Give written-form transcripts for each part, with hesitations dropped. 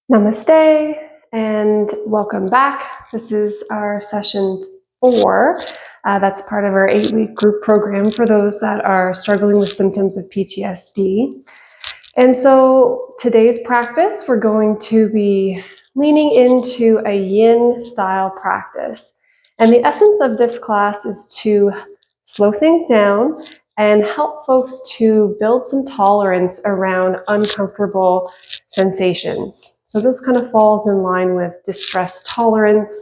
Namaste and welcome back. This is our session 4. That's part of our 8-week group program for those that are struggling with symptoms of PTSD. And so today's practice, we're going to be leaning into a yin style practice. And the essence of this class is to slow things down and help folks to build some tolerance around uncomfortable sensations. So this kind of falls in line with distress tolerance,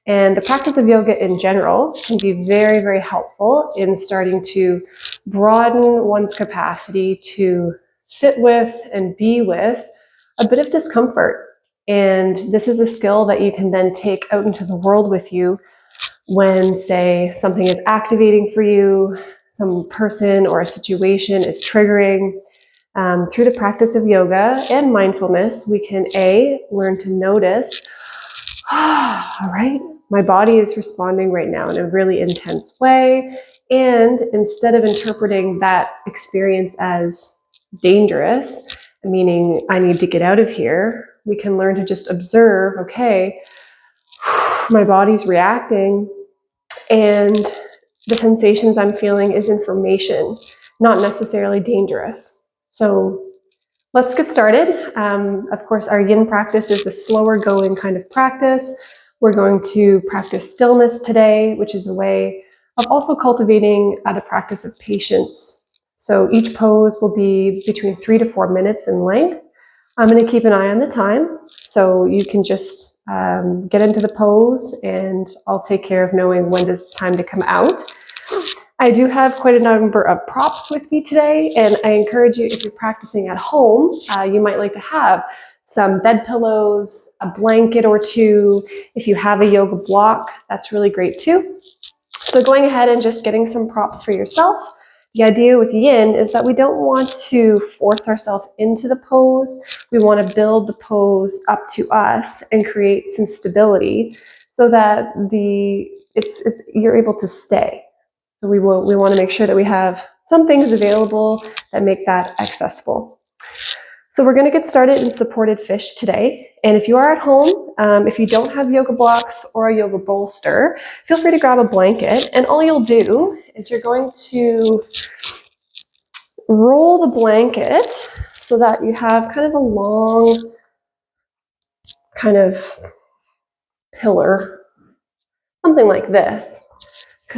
and the practice of yoga in general can be very, very helpful in starting to broaden one's capacity to sit with and be with a bit of discomfort. And this is a skill that you can then take out into the world with you when, say, something is activating for you, some person or a situation is triggering. Through the practice of yoga and mindfulness, we can learn to notice, all right, my body is responding right now in a really intense way. And instead of interpreting that experience as dangerous, meaning I need to get out of here, we can learn to just observe, okay, my body's reacting and the sensations I'm feeling is information, not necessarily dangerous. So let's get started. Of course, our yin practice is the slower going kind of practice. We're going to practice stillness today, which is a way of also cultivating the practice of patience. So each pose will be between 3 to 4 minutes in length. I'm going to keep an eye on the time, so you can just get into the pose and I'll take care of knowing when it's time to come out. I do have quite a number of props with me today, and I encourage you, if you're practicing at home, you might like to have some bed pillows, a blanket or two. If you have a yoga block, that's really great too. So going ahead and just getting some props for yourself. The idea with yin is that we don't want to force ourselves into the pose. We want to build the pose up to us and create some stability so that you're able to stay. So we want to make sure that we have some things available that make that accessible. So we're going to get started in supported fish today. And if you are at home, if you don't have yoga blocks or a yoga bolster, feel free to grab a blanket. And all you'll do is you're going to roll the blanket so that you have kind of a long kind of pillar, something like this.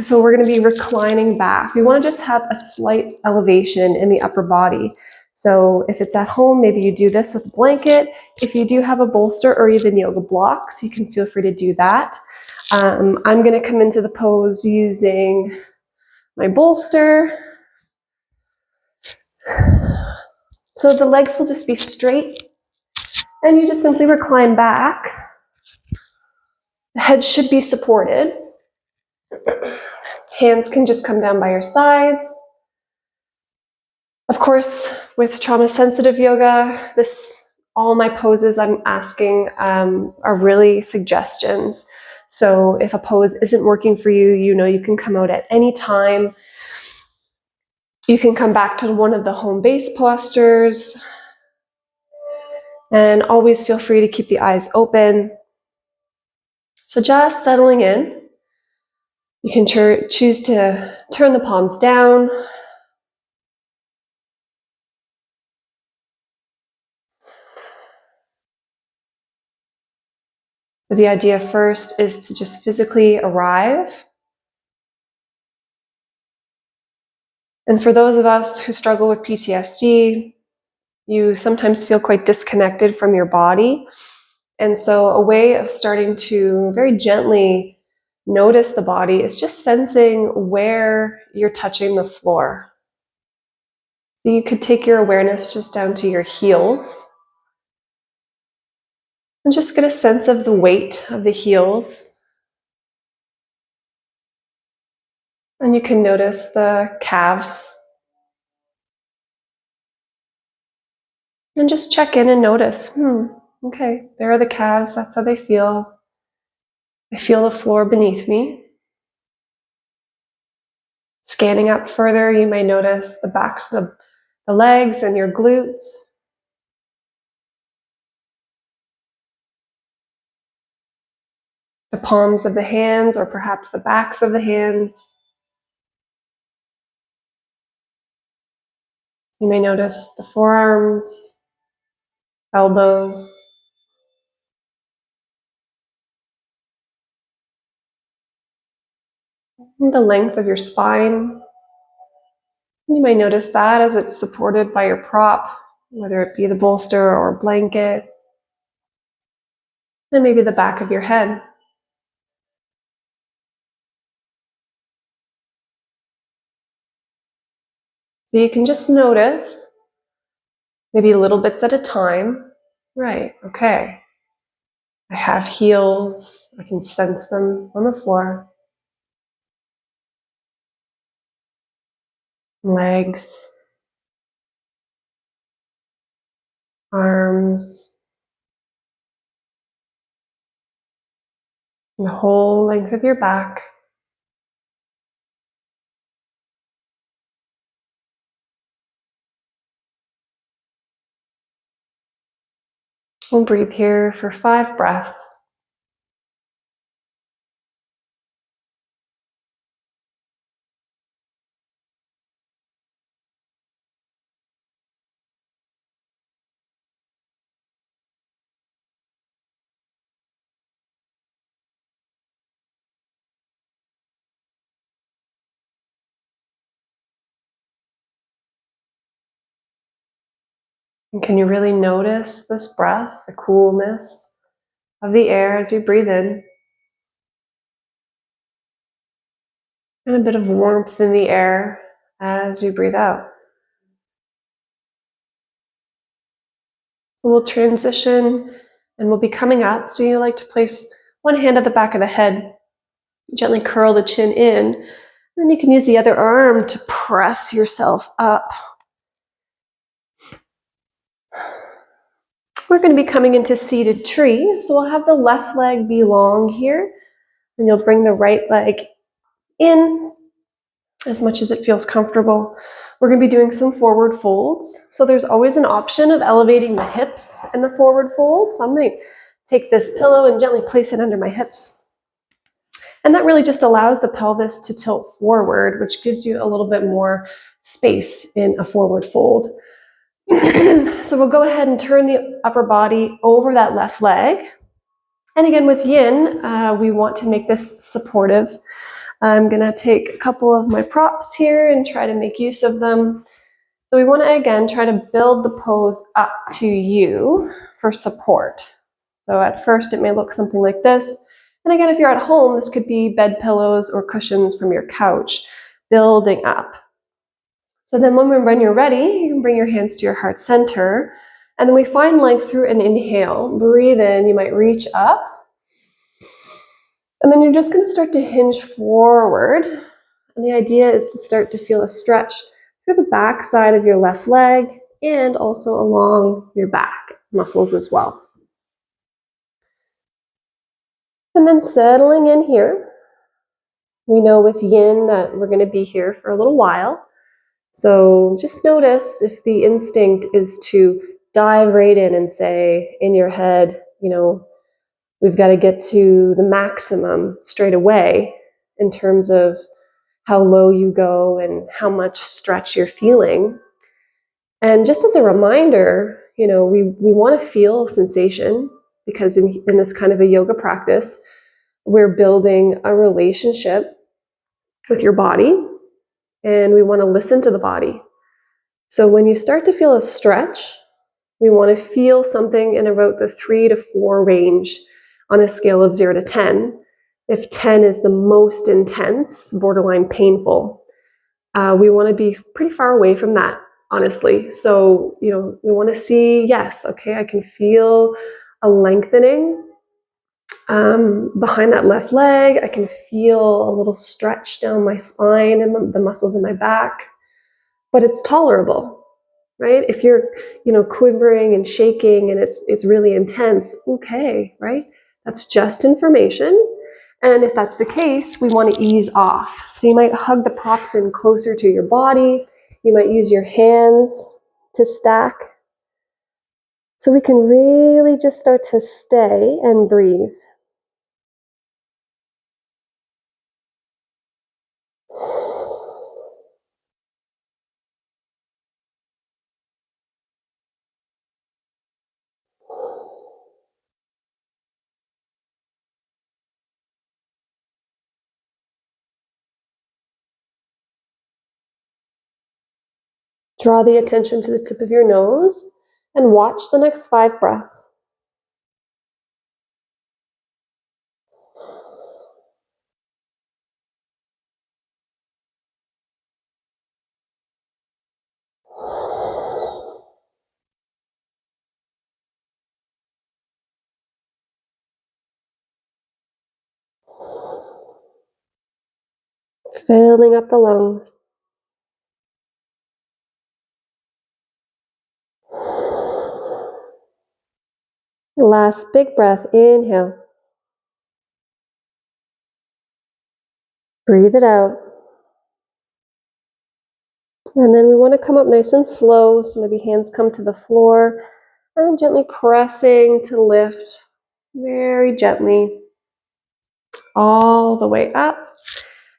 So we're going to be reclining back. We want to just have a slight elevation in the upper body. So if it's at home, maybe you do this with a blanket. If you do have a bolster or even yoga blocks, you can feel free to do that. I'm going to come into the pose using my bolster. So the legs will just be straight and you just simply recline back. The head should be supported. Hands can just come down by your sides. Of course, with trauma-sensitive yoga, all my poses I'm asking are really suggestions. So if a pose isn't working for you, you can come out at any time. You can come back to one of the home base postures. And always feel free to keep the eyes open. So just settling in. You can choose to turn the palms down. The idea first is to just physically arrive. And for those of us who struggle with PTSD, you sometimes feel quite disconnected from your body. And so a way of starting to very gently notice the body is just sensing where you're touching the floor. So you could take your awareness just down to your heels and just get a sense of the weight of the heels. And you can notice the calves. And just check in and notice, okay, there are the calves, that's how they feel. I feel the floor beneath me. Scanning up further, you may notice the backs of the legs and your glutes. the palms of the hands or perhaps the backs of the hands. You may notice the forearms, elbows, and the length of your spine. You may notice that as it's supported by your prop, whether it be the bolster or blanket, and maybe the back of your head. So you can just notice, maybe little bits at a time. Right, okay. I have heels, I can sense them on the floor. Legs, arms, and the whole length of your back. We'll breathe here for 5 breaths. And can you really notice this breath, the coolness of the air as you breathe in, and a bit of warmth in the air as you breathe out? We'll transition and we'll be coming up. So you like to place one hand at the back of the head, gently curl the chin in, and then you can use the other arm to press yourself up. We're going to be coming into seated tree, so we'll have the left leg be long here, and you'll bring the right leg in as much as it feels comfortable. We're going to be doing some forward folds, so there's always an option of elevating the hips in the forward fold. So I'm going to take this pillow and gently place it under my hips. And that really just allows the pelvis to tilt forward, which gives you a little bit more space in a forward fold. So we'll go ahead and turn the upper body over that left leg. And again, with yin, we want to make this supportive. I'm going to take a couple of my props here and try to make use of them. So we want to, again, try to build the pose up to you for support. So at first, it may look something like this. And again, if you're at home, this could be bed pillows or cushions from your couch, building up. So then when you're ready, you can bring your hands to your heart center. And then we find length through an inhale. Breathe in, you might reach up. And then you're just going to start to hinge forward. And the idea is to start to feel a stretch through the back side of your left leg and also along your back muscles as well. And then settling in here. We know with yin that we're going to be here for a little while. So just notice if the instinct is to dive right in and say in your head, we've got to get to the maximum straight away in terms of how low you go and how much stretch you're feeling. And just as a reminder, we want to feel sensation because in this kind of a yoga practice, we're building a relationship with your body and we want to listen to the body. So when you start to feel a stretch, we want to feel something in about the 3 to 4 range on a scale of 0 to 10. If 10 is the most intense, borderline painful, we want to be pretty far away from that, honestly. So, we want to see, yes, okay, I can feel a lengthening behind that left leg. I can feel a little stretch down my spine and the muscles in my back, but it's tolerable, right? If you're, quivering and shaking and it's really intense, okay, right? That's just information. And if that's the case, we want to ease off. So you might hug the props in closer to your body. You might use your hands to stack. So we can really just start to stay and breathe. Draw the attention to the tip of your nose and watch the next 5 breaths. Filling up the lungs. Last big breath, inhale. Breathe it out. And then we want to come up nice and slow, so maybe hands come to the floor, and gently pressing to lift very gently all the way up.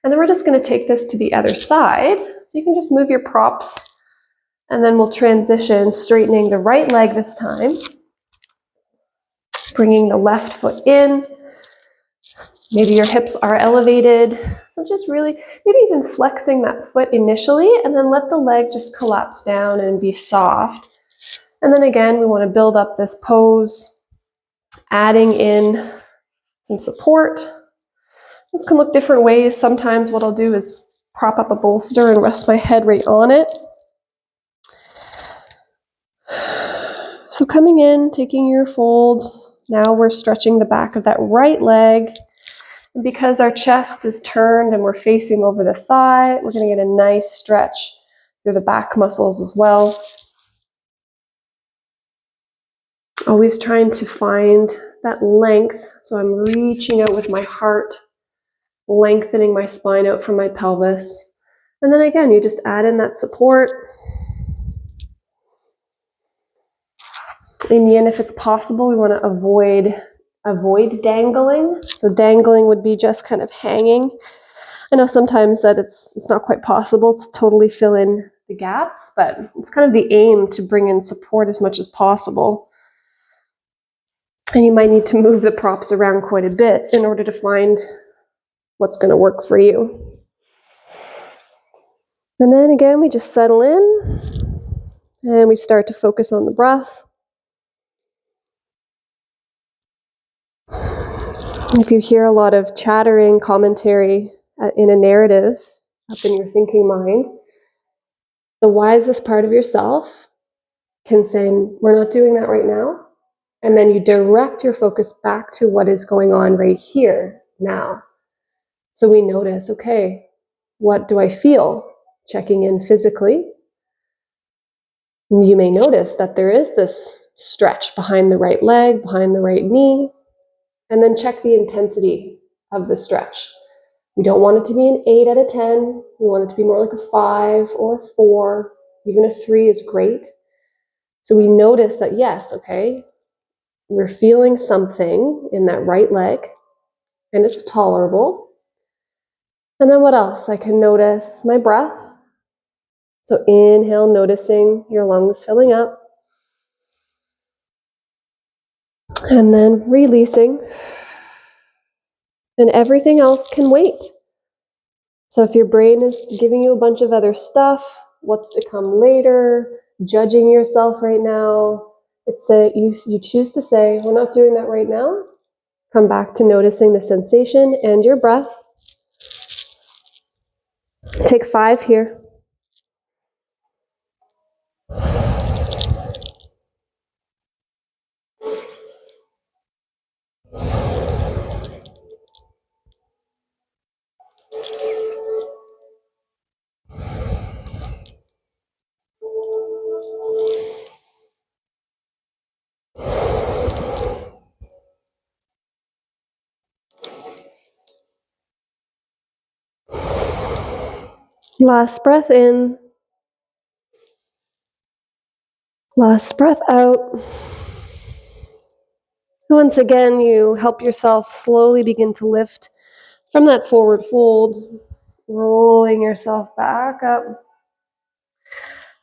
And then we're just going to take this to the other side. So you can just move your props, and then we'll transition, straightening the right leg this time, bringing the left foot in. Maybe your hips are elevated, so just really, maybe even flexing that foot initially, and then let the leg just collapse down and be soft. And then again, we want to build up this pose, adding in some support. This can look different ways. Sometimes what I'll do is prop up a bolster and rest my head right on it. So coming in, taking your fold, now we're stretching the back of that right leg. And because our chest is turned and we're facing over the thigh, we're going to get a nice stretch through the back muscles as well. Always trying to find that length. So I'm reaching out with my heart, lengthening my spine out from my pelvis. And then again, you just add in that support. In yin, if it's possible, we want to avoid dangling. So dangling would be just kind of hanging. I know sometimes that it's not quite possible to totally fill in the gaps, but it's kind of the aim to bring in support as much as possible. And you might need to move the props around quite a bit in order to find what's going to work for you. And then again, we just settle in and we start to focus on the breath. If you hear a lot of chattering commentary in a narrative up in your thinking mind, the wisest part of yourself can say, we're not doing that right now. And then you direct your focus back to what is going on right here now. So we notice, okay, what do I feel? Checking in physically. You may notice that there is this stretch behind the right leg, behind the right knee, and then check the intensity of the stretch. We don't want it to be an 8 out of 10. We want it to be more like a 5 or a 4. Even a 3 is great. So we notice that, yes, okay, we're feeling something in that right leg, and it's tolerable. And then what else? I can notice my breath. So inhale, noticing your lungs filling up. And then releasing. And everything else can wait. So if your brain is giving you a bunch of other stuff, what's to come later, judging yourself right now, it's that you choose to say, we're not doing that right now. Come back to noticing the sensation and your breath. Take 5 here. Last breath in. Last breath out. Once again, you help yourself slowly begin to lift from that forward fold, rolling yourself back up.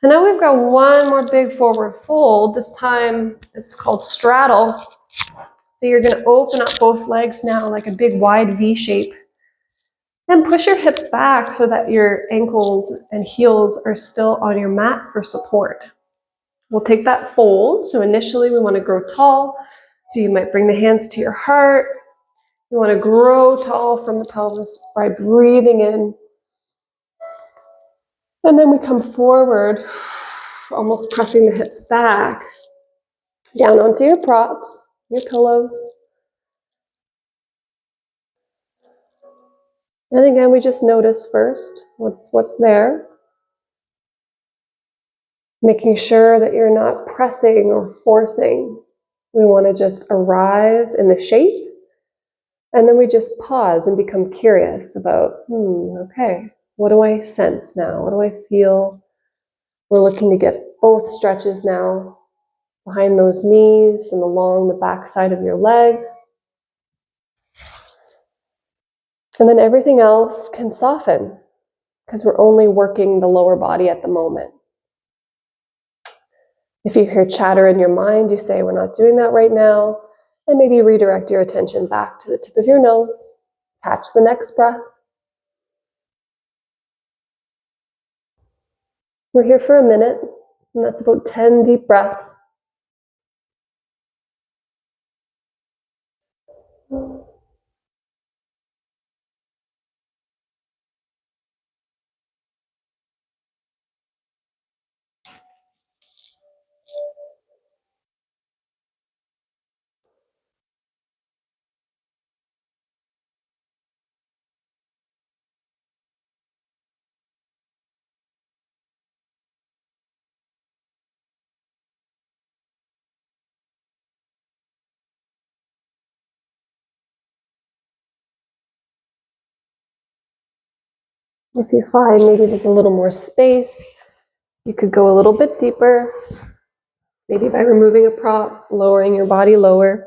And now we've got one more big forward fold. This time it's called straddle. So you're going to open up both legs now like a big wide V shape. Then push your hips back so that your ankles and heels are still on your mat for support. We'll take that fold. So initially we want to grow tall. So you might bring the hands to your heart. You want to grow tall from the pelvis by breathing in. And then we come forward, almost pressing the hips back, down onto your props, your pillows. And again, we just notice first what's there. Making sure that you're not pressing or forcing. We want to just arrive in the shape. And then we just pause and become curious about, okay, what do I sense now? What do I feel? We're looking to get both stretches now behind those knees and along the back side of your legs. And then everything else can soften because we're only working the lower body at the moment. If you hear chatter in your mind, you say, we're not doing that right now. And maybe redirect your attention back to the tip of your nose. Catch the next breath. We're here for a minute, and that's about 10 deep breaths. If you find maybe there's a little more space, you could go a little bit deeper, maybe by removing a prop, lowering your body lower.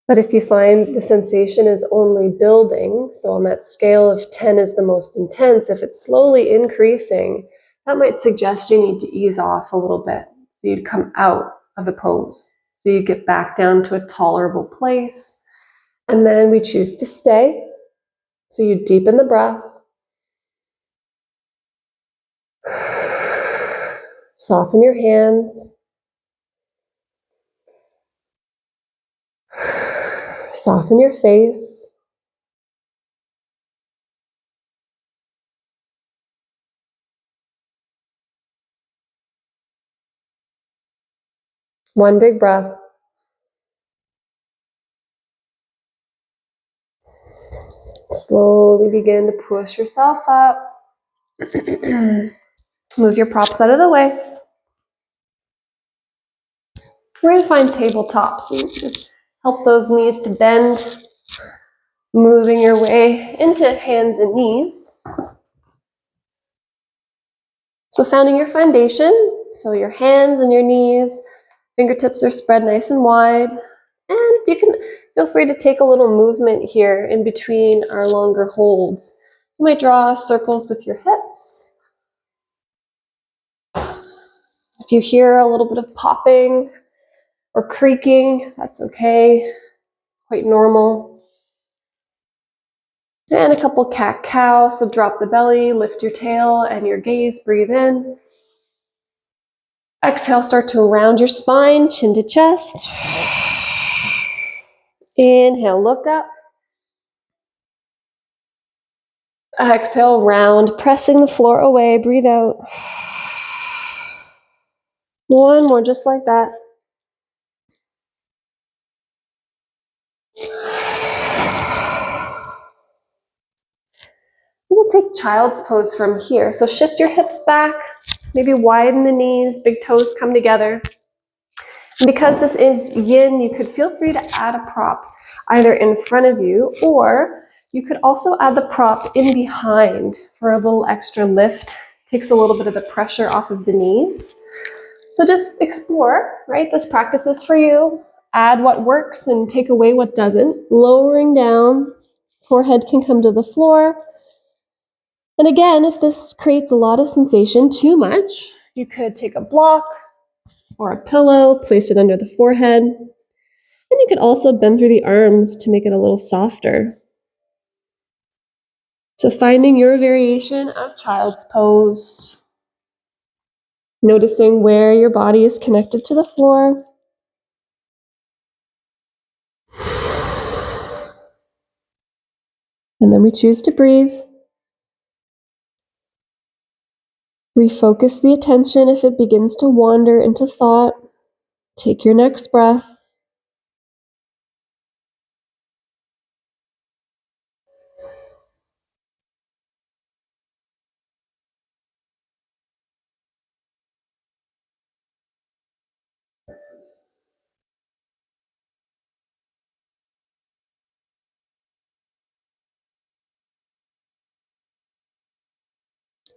But if you find the sensation is only building, so on that scale of 10 is the most intense, if it's slowly increasing, that might suggest you need to ease off a little bit. So you'd come out of the pose. So you get back down to a tolerable place. And then we choose to stay. So you deepen the breath. Soften your hands. Soften your face. One big breath. Slowly begin to push yourself up. Move your props out of the way. We're going to find tabletop. So you just help those knees to bend. Moving your way into hands and knees. So finding your foundation. So your hands and your knees. Fingertips are spread nice and wide. And you can feel free to take a little movement here in between our longer holds. You might draw circles with your hips. If you hear a little bit of popping or creaking, that's okay. It's quite normal. And a couple cat-cow, so drop the belly, lift your tail and your gaze, breathe in. Exhale, start to round your spine, chin to chest. Inhale, look up. Exhale, round, pressing the floor away, breathe out. One more, just like that. We'll take child's pose from here. So shift your hips back, maybe widen the knees, big toes come together. And because this is yin, you could feel free to add a prop either in front of you, or you could also add the prop in behind for a little extra lift. Takes a little bit of the pressure off of the knees. So just explore, right? This practice is for you. Add what works and take away what doesn't. Lowering down, forehead can come to the floor. And again, if this creates a lot of sensation, too much, you could take a block or a pillow, place it under the forehead. And you could also bend through the arms to make it a little softer. So finding your variation of child's pose, noticing where your body is connected to the floor. And then we choose to breathe. Refocus the attention if it begins to wander into thought. Take your next breath.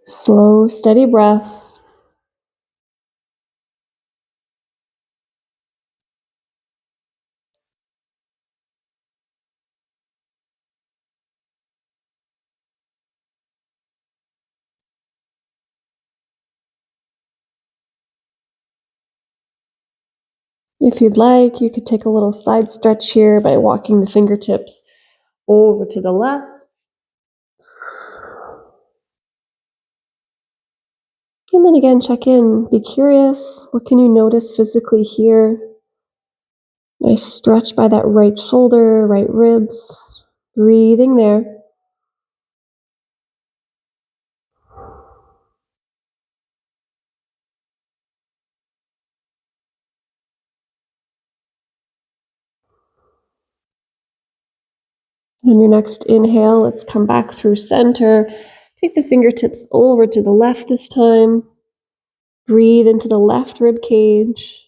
Slow, steady breaths. If you'd like, you could take a little side stretch here by walking the fingertips over to the left. And then again, check in. Be curious. What can you notice physically here? Nice stretch by that right shoulder, right ribs. Breathing there. On your next inhale, let's come back through center. Take the fingertips over to the left this time. Breathe into the left rib cage.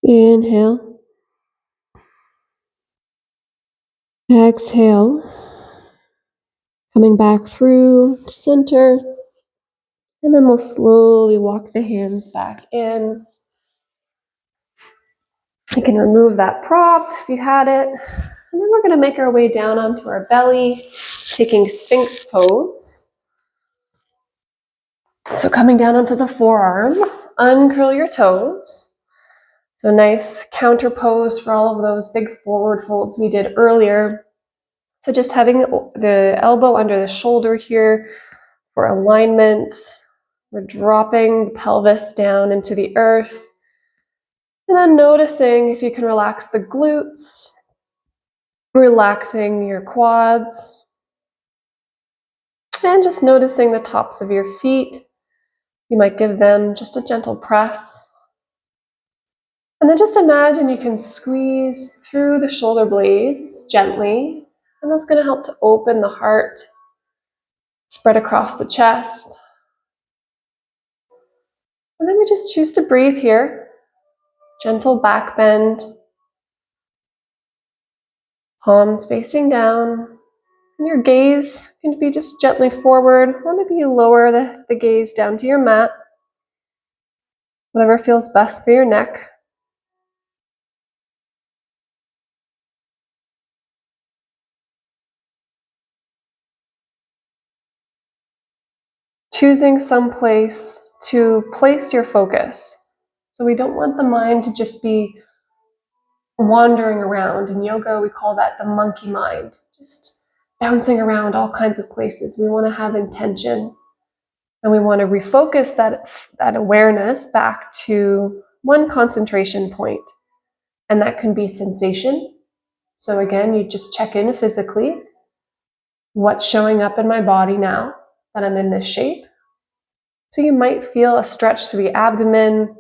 Inhale. Exhale. Coming back through to center. And then we'll slowly walk the hands back in. You can remove that prop if you had it. And then we're going to make our way down onto our belly, taking Sphinx pose. So coming down onto the forearms, uncurl your toes. So nice counter pose for all of those big forward folds we did earlier. So just having the elbow under the shoulder here for alignment. We're dropping the pelvis down into the earth. And then noticing if you can relax the glutes, relaxing your quads, and just noticing the tops of your feet. You might give them just a gentle press. And then just imagine you can squeeze through the shoulder blades gently, and that's going to help to open the heart, spread across the chest. And then we just choose to breathe here. Gentle back bend, palms facing down, and your gaze can be just gently forward, or maybe you lower the gaze down to your mat. Whatever feels best for your neck. Choosing some place to place your focus. So we don't want the mind to just be wandering around. In yoga, we call that the monkey mind, just bouncing around all kinds of places. We want to have intention, and we want to refocus that awareness back to one concentration point, and that can be sensation. So again, you just check in physically. What's showing up in my body now that I'm in this shape? So you might feel a stretch through the abdomen.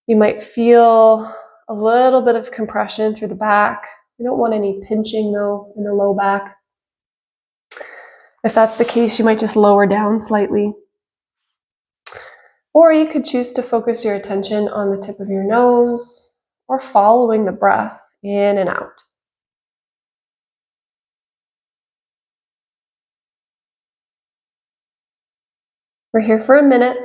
You might feel a little bit of compression through the back. You don't want any pinching though in the low back. If that's the case, you might just lower down slightly. Or you could choose to focus your attention on the tip of your nose or following the breath in and out. We're here for a minute.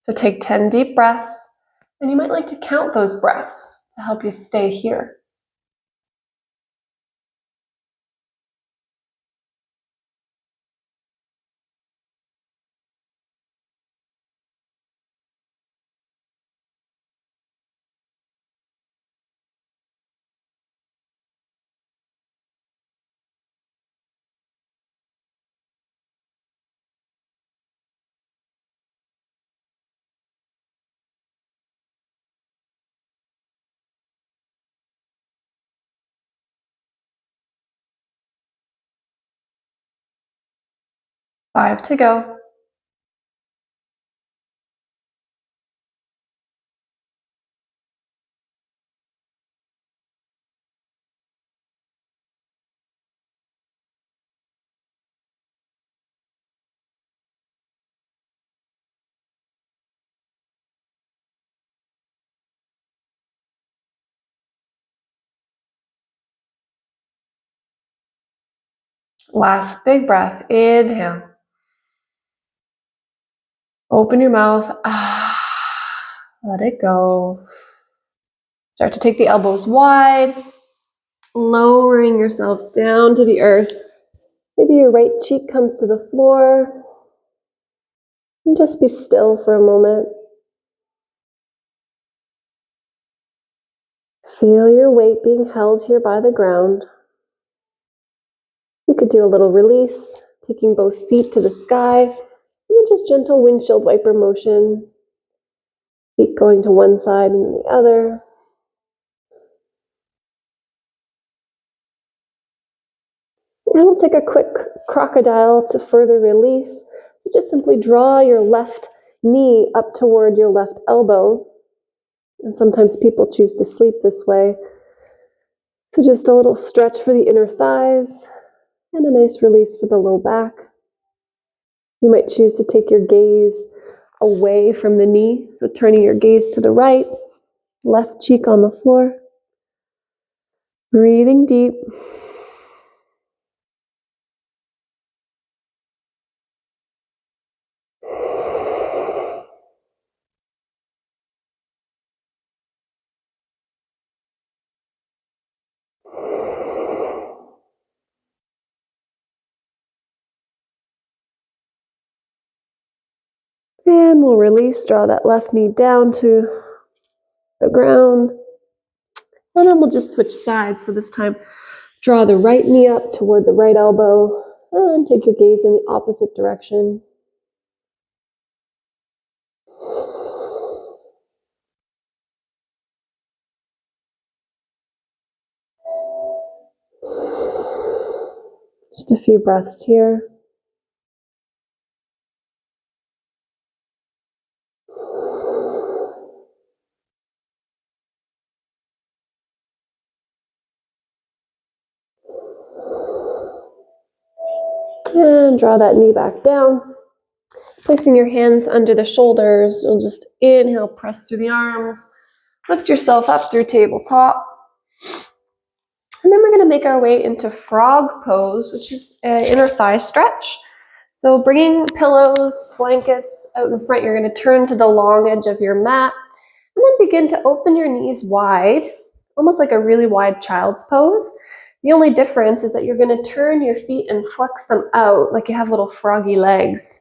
So take 10 deep breaths And you might like to count those breaths to help you stay here. Five to go. Last big breath. Inhale. Open your mouth. Let it go. Start to take the elbows wide, lowering yourself down to the earth. Maybe your right cheek comes to the floor. And just be still for a moment. Feel your weight being held here by the ground. You could do a little release, taking both feet to the sky, and then just gentle windshield wiper motion. Feet going to one side and then the other. And we'll take a quick crocodile to further release. Just simply draw your left knee up toward your left elbow. And sometimes people choose to sleep this way. So just a little stretch for the inner thighs and a nice release for the low back. You might choose to take your gaze away from the knee, so turning your gaze to the right, left cheek on the floor. Breathing deep. And we'll release, draw that left knee down to the ground. And then we'll just switch sides. So this time, draw the right knee up toward the right elbow and take your gaze in the opposite direction. Just a few breaths here. And draw that knee back down. Placing your hands under the shoulders, you'll just inhale, press through the arms, lift yourself up through tabletop. And then we're going to make our way into frog pose, which is an inner thigh stretch. So bringing pillows, blankets out in front, you're going to turn to the long edge of your mat and then begin to open your knees wide, almost like a really wide child's pose. The only difference is that you're going to turn your feet and flex them out like you have little froggy legs.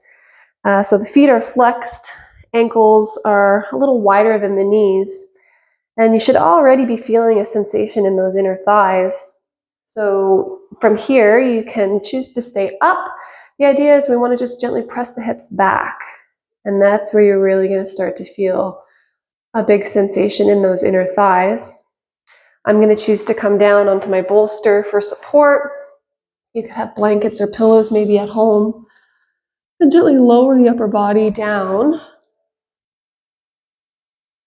So the feet are flexed, ankles are a little wider than the knees, and you should already be feeling a sensation in those inner thighs. So from here, you can choose to stay up. The idea is we want to just gently press the hips back, and that's where you're really going to start to feel a big sensation in those inner thighs. I'm going to choose to come down onto my bolster for support. You could have blankets or pillows maybe at home. And gently lower the upper body down.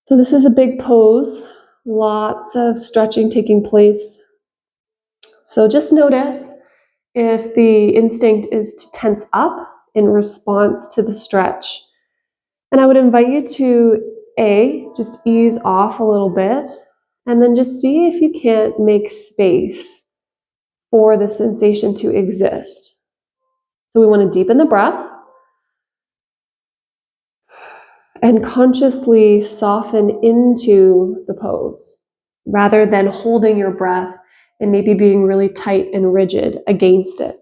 So this is a big pose, lots of stretching taking place. So just notice if the instinct is to tense up in response to the stretch. And I would invite you to just ease off a little bit, and then just see if you can't make space for the sensation to exist. So we want to deepen the breath. and consciously soften into the pose rather than holding your breath and maybe being really tight and rigid against it.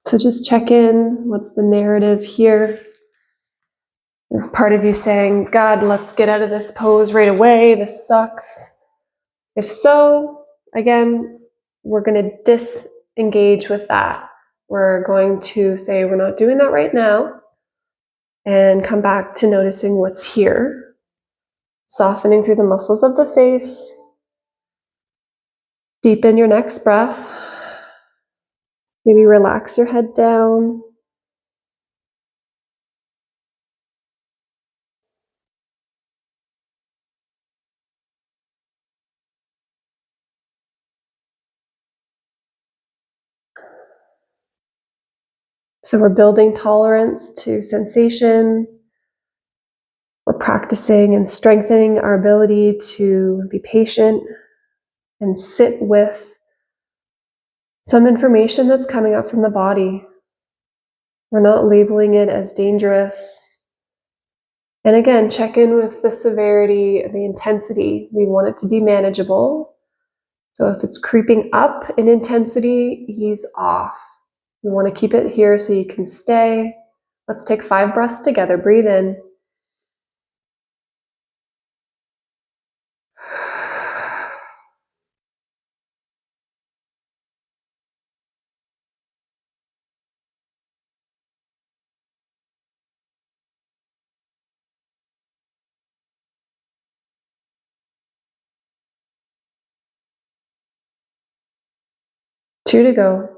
So just check in. What's the narrative here? Is part of you saying, God, let's get out of this pose right away. This sucks. If so, again, we're going to disengage with that. We're going to say we're not doing that right now and come back to noticing what's here. Softening through the muscles of the face. Deepen your next breath. Maybe relax your head down. So we're building tolerance to sensation. We're practicing and strengthening our ability to be patient and sit with some information that's coming up from the body. We're not labeling it as dangerous. And again, check in with the severity, the intensity. We want it to be manageable. So if it's creeping up in intensity, ease off. We want to keep it here so you can stay. Let's take 5 breaths together. Breathe in. Two to go.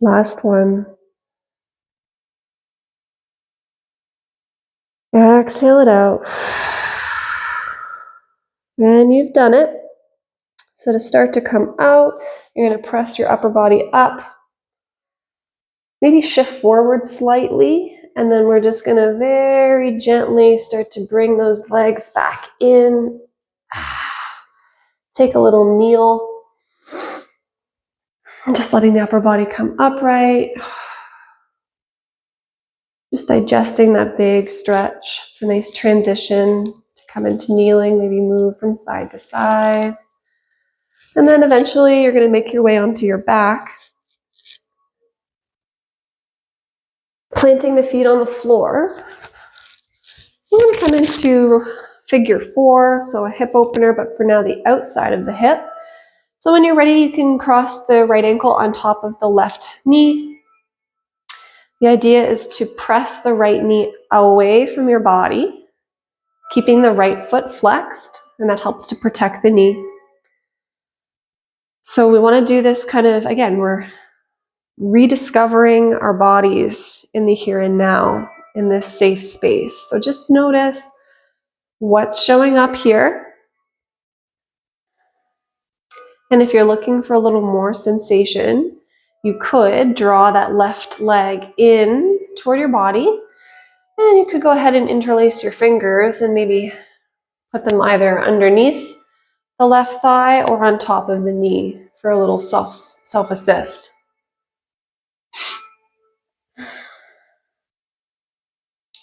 Last one. Exhale it out. And you've done it. So to start to come out, you're going to press your upper body up. Maybe shift forward slightly. And then we're just going to very gently start to bring those legs back in. Take a little kneel. And just letting the upper body come upright. Just digesting that big stretch. It's a nice transition to come into kneeling. Maybe move from side to side. And then eventually you're going to make your way onto your back. Planting the feet on the floor. We're going to come into figure 4, so a hip opener, but for now the outside of the hip. So when you're ready, you can cross the right ankle on top of the left knee. The idea is to press the right knee away from your body, keeping the right foot flexed, and that helps to protect the knee. So we want to do this kind of, again, we're rediscovering our bodies in the here and now, in this safe space. So just notice what's showing up here. And if you're looking for a little more sensation, you could draw that left leg in toward your body. And you could go ahead and interlace your fingers and maybe put them either underneath the left thigh or on top of the knee for a little self-assist.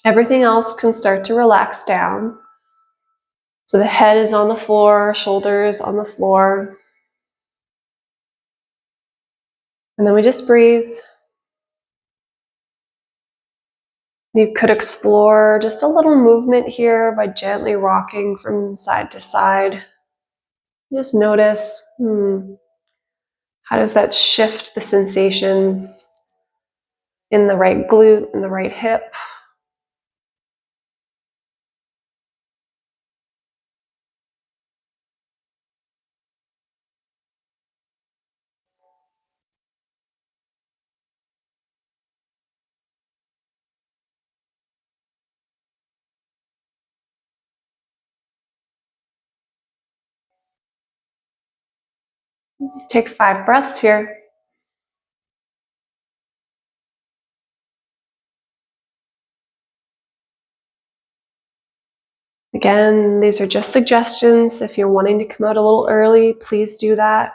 Everything else can start to relax down. So the head is on the floor, shoulders on the floor. And then we just breathe. You could explore just a little movement here by gently rocking from side to side. Just notice, how does that shift the sensations in the right glute, in the right hip? Take 5 breaths here. Again, these are just suggestions. If you're wanting to come out a little early, please do that.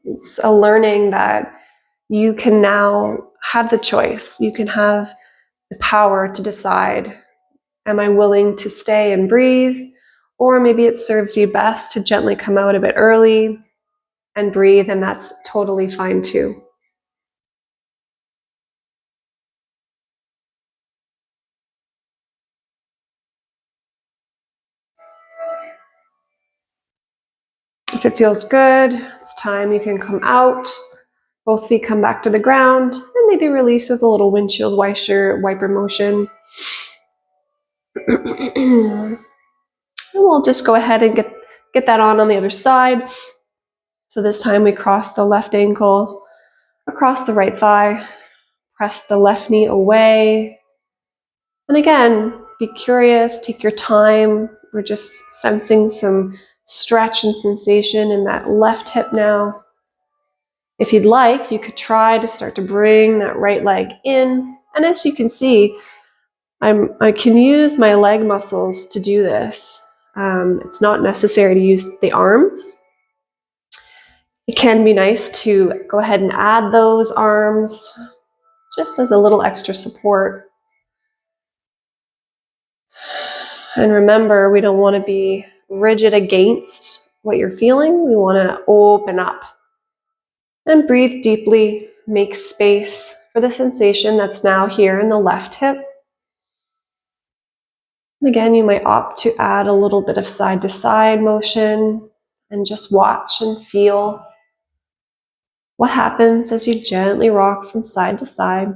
It's a learning that you can now have the choice. You can have the power to decide, am I willing to stay and breathe? Or maybe it serves you best to gently come out a bit early and breathe, and that's totally fine too. If it feels good, it's time you can come out. Both feet come back to the ground, and maybe release with a little windshield wiper motion. And we'll just go ahead and get that on the other side. So this time we cross the left ankle across the right thigh, press the left knee away. And again, be curious, take your time. We're just sensing some stretch and sensation in that left hip now. If you'd like, you could try to start to bring that right leg in. And as you can see, I can use my leg muscles to do this. It's not necessary to use the arms. It can be nice to go ahead and add those arms just as a little extra support. And remember, we don't want to be rigid against what you're feeling. We want to open up. And breathe deeply, make space for the sensation that's now here in the left hip. And again, you might opt to add a little bit of side-to-side motion and just watch and feel what happens as you gently rock from side to side.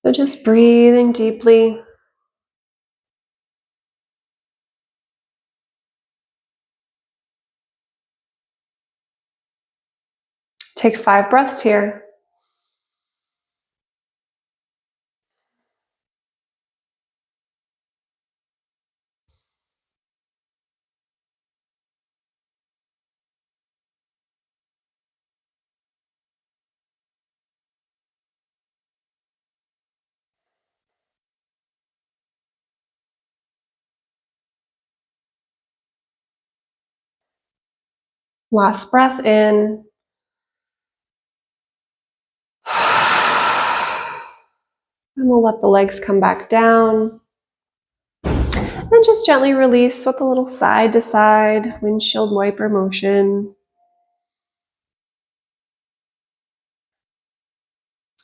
So just breathing deeply. Take 5 breaths here. Last breath in. And we'll let the legs come back down. And just gently release with a little side to side windshield wiper motion.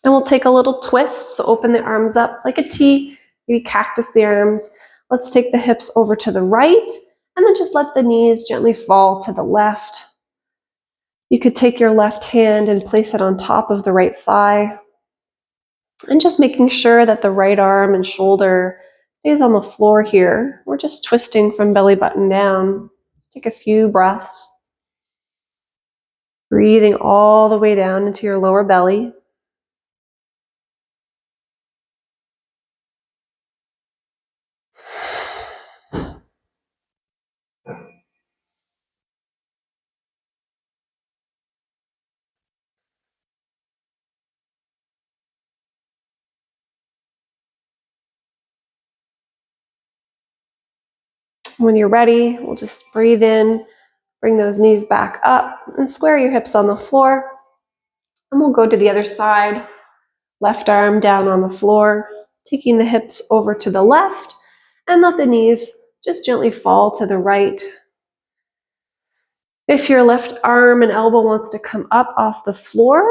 And we'll take a little twist, so open the arms up like a T, maybe cactus the arms. Let's take the hips over to the right, and then just let the knees gently fall to the left. You could take your left hand and place it on top of the right thigh, and just making sure that the right arm and shoulder stays on the floor here. We're just twisting from belly button down. Just take a few breaths. Breathing all the way down into your lower belly. When you're ready, we'll just breathe in, bring those knees back up, and square your hips on the floor. And we'll go to the other side, left arm down on the floor, taking the hips over to the left, and let the knees just gently fall to the right. If your left arm and elbow wants to come up off the floor,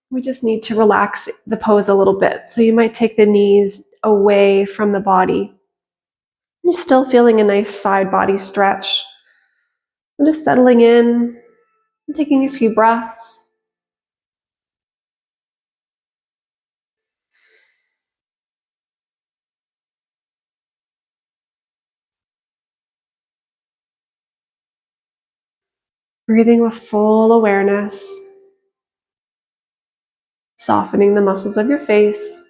we just need to relax the pose a little bit. So you might take the knees away from the body. You're still feeling a nice side body stretch. And just settling in and taking a few breaths. Breathing with full awareness, softening the muscles of your face.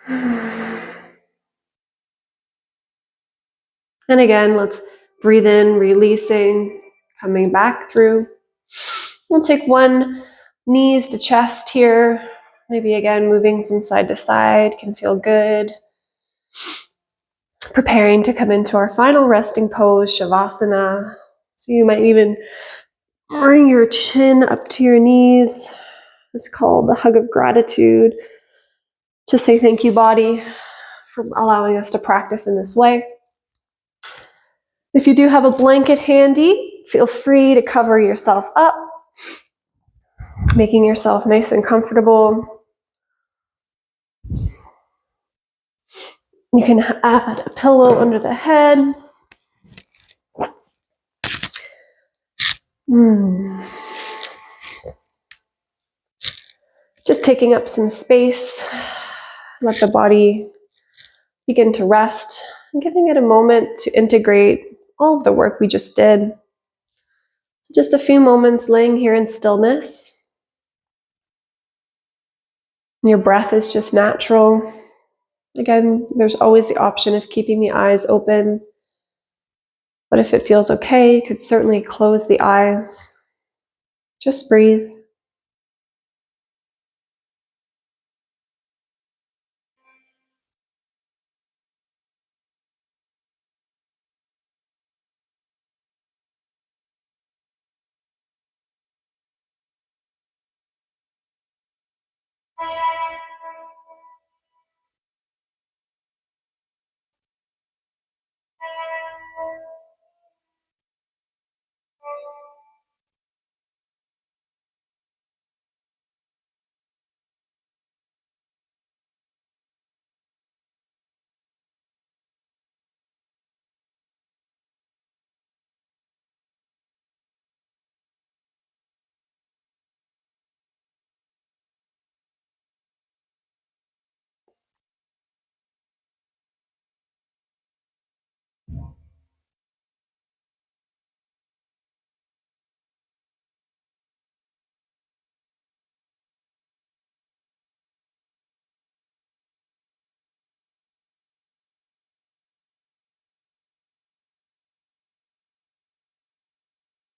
And again, let's breathe in, releasing, coming back through. We'll take one knees to chest here. Maybe again, moving from side to side can feel good. Preparing to come into our final resting pose, Shavasana. So you might even bring your chin up to your knees. It's called the hug of gratitude, to say thank you, body, for allowing us to practice in this way. If you do have a blanket handy, feel free to cover yourself up, making yourself nice and comfortable. You can add a pillow under the head. Just taking up some space. Let the body begin to rest and giving it a moment to integrate all of the work we just did. So just a few moments laying here in stillness. Your breath is just natural. Again, there's always the option of keeping the eyes open, but if it feels okay, you could certainly close the eyes. Just breathe.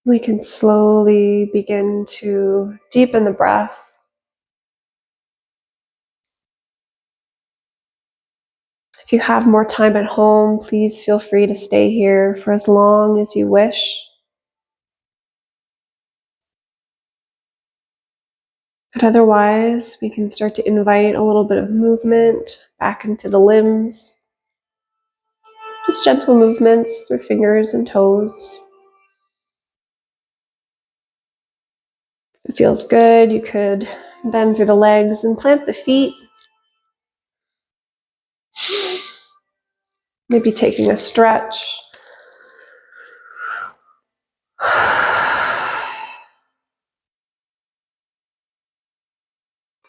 We can slowly begin to deepen the breath. If you have more time at home, please feel free to stay here for as long as you wish. But otherwise, we can start to invite a little bit of movement back into the limbs. Just gentle movements through fingers and toes. If it feels good, you could bend through the legs and plant the feet. Maybe taking a stretch.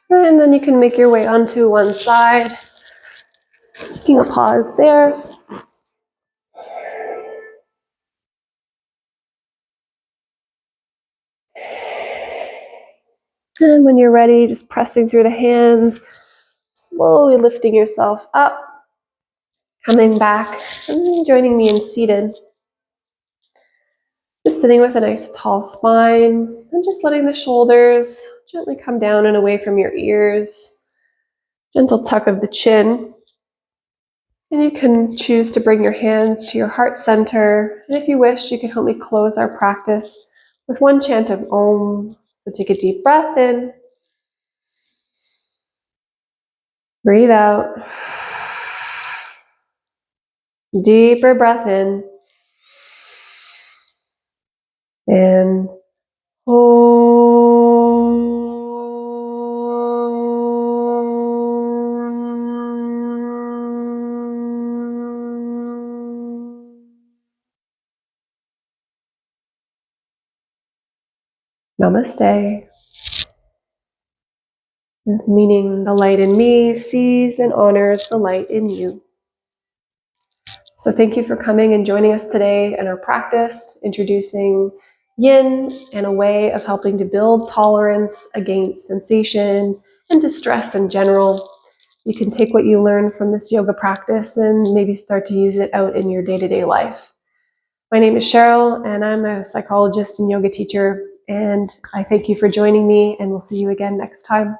And then you can make your way onto one side. Taking a pause there. And when you're ready, just pressing through the hands, slowly lifting yourself up, coming back, and joining me in seated. Just sitting with a nice tall spine, and just letting the shoulders gently come down and away from your ears. Gentle tuck of the chin. And you can choose to bring your hands to your heart center. And if you wish, you can help me close our practice with one chant of Om. So take a deep breath in. Breathe out. Deeper breath in. And Namaste. Meaning the light in me sees and honors the light in you. So thank you for coming and joining us today in our practice, introducing yin and a way of helping to build tolerance against sensation and distress in general. You can take what you learn from this yoga practice and maybe start to use it out in your day-to-day life. My name is Cheryl, and I'm a psychologist and yoga teacher, and I thank you for joining me, and we'll see you again next time.